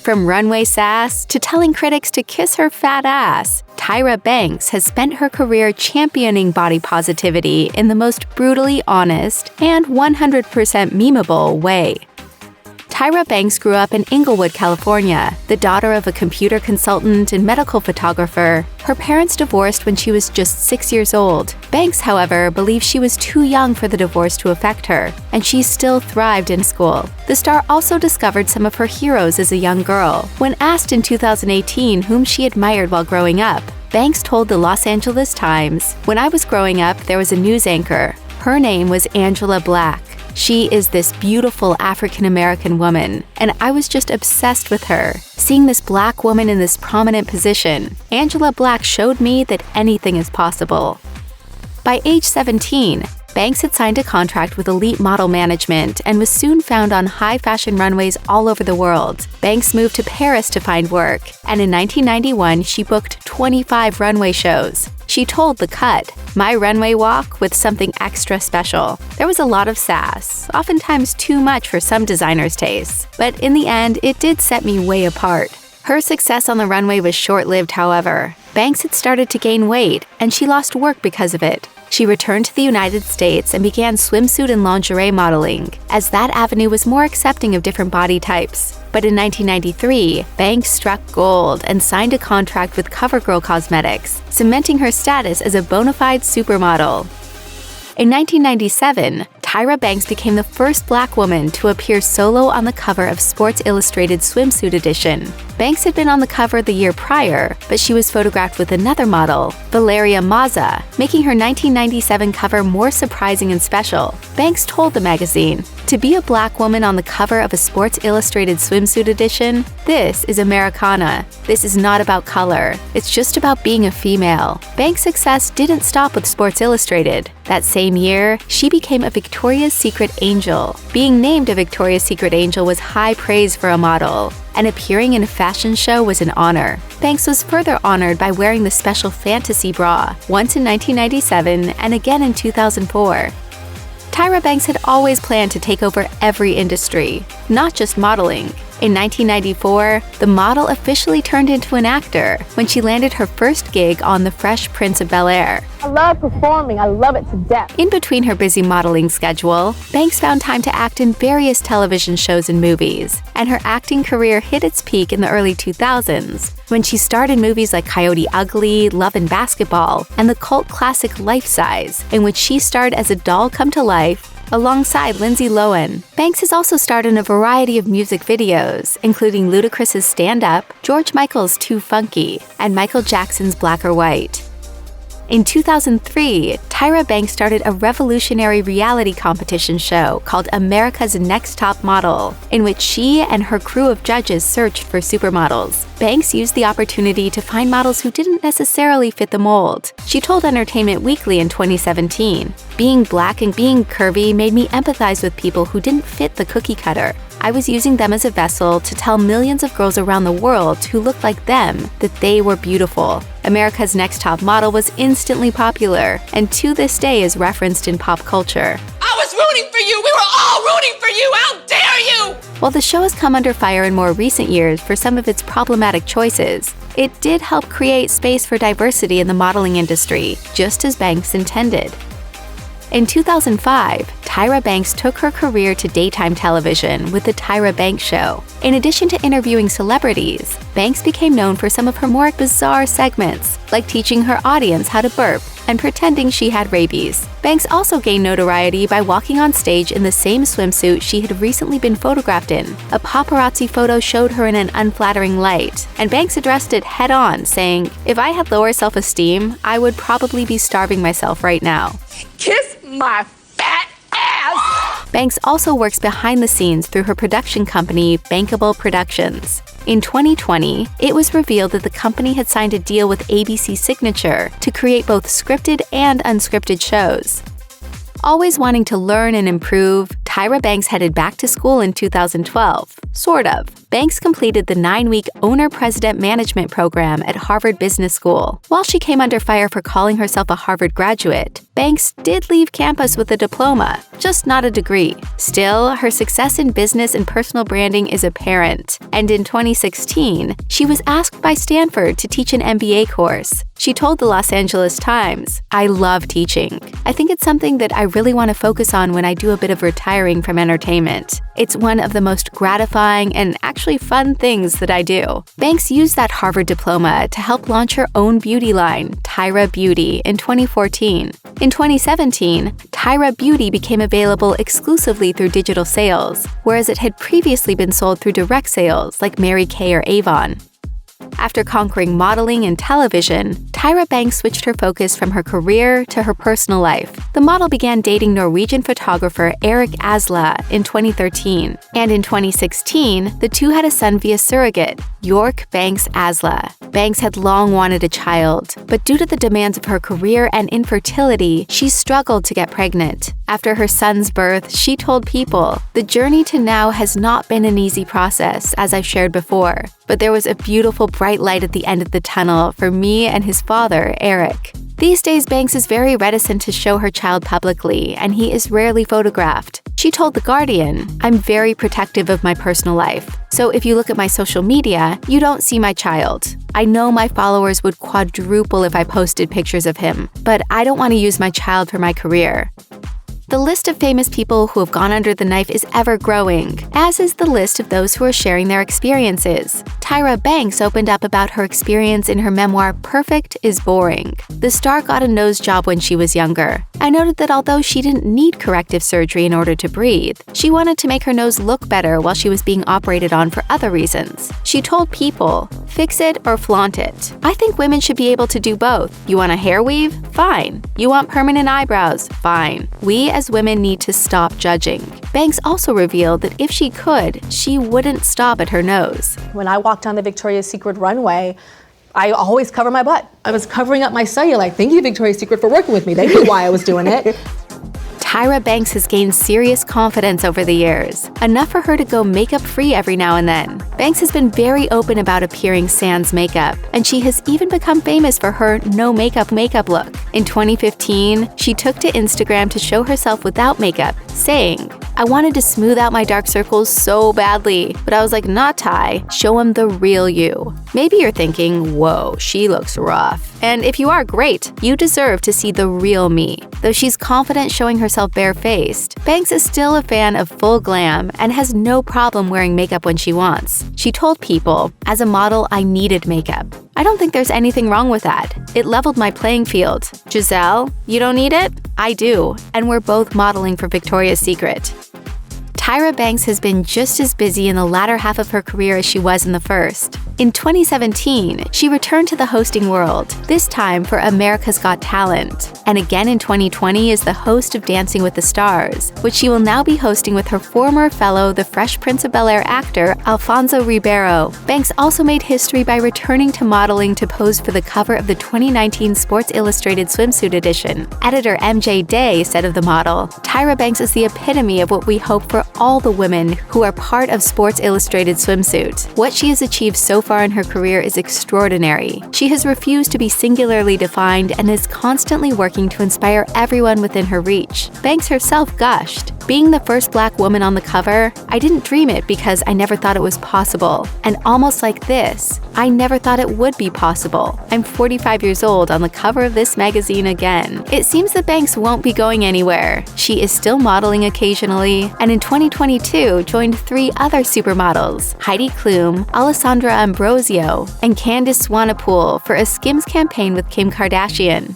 From runway sass to telling critics to kiss her fat ass, Tyra Banks has spent her career championing body positivity in the most brutally honest and 100% memeable way. Tyra Banks grew up in Inglewood, California, the daughter of a computer consultant and medical photographer. Her parents divorced when she was just 6 years old. Banks, however, believes she was too young for the divorce to affect her, and she still thrived in school. The star also discovered some of her heroes as a young girl. When asked in 2018 whom she admired while growing up, Banks told the Los Angeles Times, "When I was growing up, there was a news anchor. Her name was Angela Black. She is this beautiful African-American woman, and I was just obsessed with her. Seeing this Black woman in this prominent position, Angela Black showed me that anything is possible." By age 17, Banks had signed a contract with elite model management and was soon found on high-fashion runways all over the world. Banks moved to Paris to find work, and in 1991, she booked 25 runway shows. She told The Cut, "My runway walk with something extra special. There was a lot of sass, oftentimes too much for some designers' tastes, but in the end, it did set me way apart." Her success on the runway was short-lived, however. Banks had started to gain weight, and she lost work because of it. She returned to the United States and began swimsuit and lingerie modeling, as that avenue was more accepting of different body types. But in 1993, Banks struck gold and signed a contract with CoverGirl Cosmetics, cementing her status as a bona fide supermodel. In 1997, Tyra Banks became the first Black woman to appear solo on the cover of Sports Illustrated Swimsuit Edition. Banks had been on the cover the year prior, but she was photographed with another model, Valeria Mazza, making her 1997 cover more surprising and special. Banks told the magazine, "To be a Black woman on the cover of a Sports Illustrated Swimsuit Edition, this is Americana. This is not about color. It's just about being a female." Banks' success didn't stop with Sports Illustrated. That same year, she became a Victoria's Secret Angel. Being named a Victoria's Secret Angel was high praise for a model, and appearing in a fashion show was an honor. Banks was further honored by wearing the special fantasy bra, once in 1997 and again in 2004. Tyra Banks had always planned to take over every industry, not just modeling. In 1994, the model officially turned into an actor when she landed her first gig on The Fresh Prince of Bel-Air. "I love performing. I love it to death." In between her busy modeling schedule, Banks found time to act in various television shows and movies, and her acting career hit its peak in the early 2000s, when she starred in movies like Coyote Ugly, Love and Basketball, and the cult classic Life Size, in which she starred as a doll come to life alongside Lindsay Lohan. Banks has also starred in a variety of music videos, including Ludacris's Stand Up, George Michael's Too Funky, and Michael Jackson's Black or White. In 2003, Tyra Banks started a revolutionary reality competition show called America's Next Top Model, in which she and her crew of judges searched for supermodels. Banks used the opportunity to find models who didn't necessarily fit the mold. She told Entertainment Weekly in 2017, "Being Black and being curvy made me empathize with people who didn't fit the cookie cutter. I was using them as a vessel to tell millions of girls around the world who looked like them that they were beautiful." America's Next Top Model was instantly popular, and to this day is referenced in pop culture. "I was rooting for you! We were all rooting for you! How dare you!" While the show has come under fire in more recent years for some of its problematic choices, it did help create space for diversity in the modeling industry, just as Banks intended. In 2005, Tyra Banks took her career to daytime television with The Tyra Banks Show. In addition to interviewing celebrities, Banks became known for some of her more bizarre segments, like teaching her audience how to burp and pretending she had rabies. Banks also gained notoriety by walking on stage in the same swimsuit she had recently been photographed in. A paparazzi photo showed her in an unflattering light, and Banks addressed it head-on, saying, "If I had lower self-esteem, I would probably be starving myself right now." Kiss my fat ass! Banks also works behind the scenes through her production company, Bankable Productions. In 2020, it was revealed that the company had signed a deal with ABC Signature to create both scripted and unscripted shows. Always wanting to learn and improve, Tyra Banks headed back to school in 2012. Sort of. Banks completed the 9-week Owner-President Management program at Harvard Business School. While she came under fire for calling herself a Harvard graduate, Banks did leave campus with a diploma, just not a degree. Still, her success in business and personal branding is apparent, and in 2016, she was asked by Stanford to teach an MBA course. She told the Los Angeles Times, "I love teaching. I think it's something that I really want to focus on when I do a bit of retiring from entertainment. It's one of the most gratifying and actually fun things that I do." Banks used that Harvard diploma to help launch her own beauty line, Tyra Beauty, in 2014. In 2017, Tyra Beauty became available exclusively through digital sales, whereas it had previously been sold through direct sales like Mary Kay or Avon. After conquering modeling and television, Tyra Banks switched her focus from her career to her personal life. The model began dating Norwegian photographer Erik Asla in 2013, and in 2016, the two had a son via surrogate, York Banks Asla. Banks had long wanted a child, but due to the demands of her career and infertility, she struggled to get pregnant. After her son's birth, she told People, "The journey to now has not been an easy process, as I've shared before, but there was a beautiful bright light at the end of the tunnel for me and his father, Erik." These days, Banks is very reticent to show her child publicly, and he is rarely photographed. She told The Guardian, "I'm very protective of my personal life, so if you look at my social media, you don't see my child. I know my followers would quadruple if I posted pictures of him, but I don't want to use my child for my career." The list of famous people who have gone under the knife is ever growing, as is the list of those who are sharing their experiences. Tyra Banks opened up about her experience in her memoir, Perfect is Boring. The star got a nose job when she was younger. I noted that although she didn't need corrective surgery in order to breathe, she wanted to make her nose look better while she was being operated on for other reasons. She told People, "Fix it or flaunt it. I think women should be able to do both. You want a hair weave? Fine. You want permanent eyebrows? Fine. We as women need to stop judging." Banks also revealed that if she could, she wouldn't stop at her nose. When I walked on the Victoria's Secret runway, I always cover my butt. I was covering up my cellulite. Thank you, Victoria's Secret, for working with me. They knew why I was doing it. Tyra Banks has gained serious confidence over the years, enough for her to go makeup-free every now and then. Banks has been very open about appearing sans makeup, and she has even become famous for her no-makeup look. In 2015, she took to Instagram to show herself without makeup, saying, "I wanted to smooth out my dark circles so badly, but I was like, nah, Ty, show 'em the real you." Maybe you're thinking, whoa, she looks rough. And if you are, great, you deserve to see the real me. Though she's confident showing herself barefaced, Banks is still a fan of full glam and has no problem wearing makeup when she wants. She told People, "As a model, I needed makeup. I don't think there's anything wrong with that. It leveled my playing field. Giselle, you don't need it? I do, and we're both modeling for Victoria's Secret." Tyra Banks has been just as busy in the latter half of her career as she was in the first. In 2017, she returned to the hosting world, this time for America's Got Talent, and again in 2020 is the host of Dancing with the Stars, which she will now be hosting with her former fellow, the Fresh Prince of Bel-Air actor, Alfonso Ribeiro. Banks also made history by returning to modeling to pose for the cover of the 2019 Sports Illustrated swimsuit edition. Editor MJ Day said of the model, "Tyra Banks is the epitome of what we hope for all the women who are part of Sports Illustrated swimsuit. What she has achieved so far in her career is extraordinary. She has refused to be singularly defined and is constantly working to inspire everyone within her reach." Banks herself gushed, "Being the first Black woman on the cover, I didn't dream it because I never thought it was possible. And almost like this, I never thought it would be possible. I'm 45 years old on the cover of this magazine again." It seems that Banks won't be going anywhere. She is still modeling occasionally, and in 2022 joined 3 other supermodels, Heidi Klum, Alessandra Ambrosio, and Candice Swanepoel for a Skims campaign with Kim Kardashian.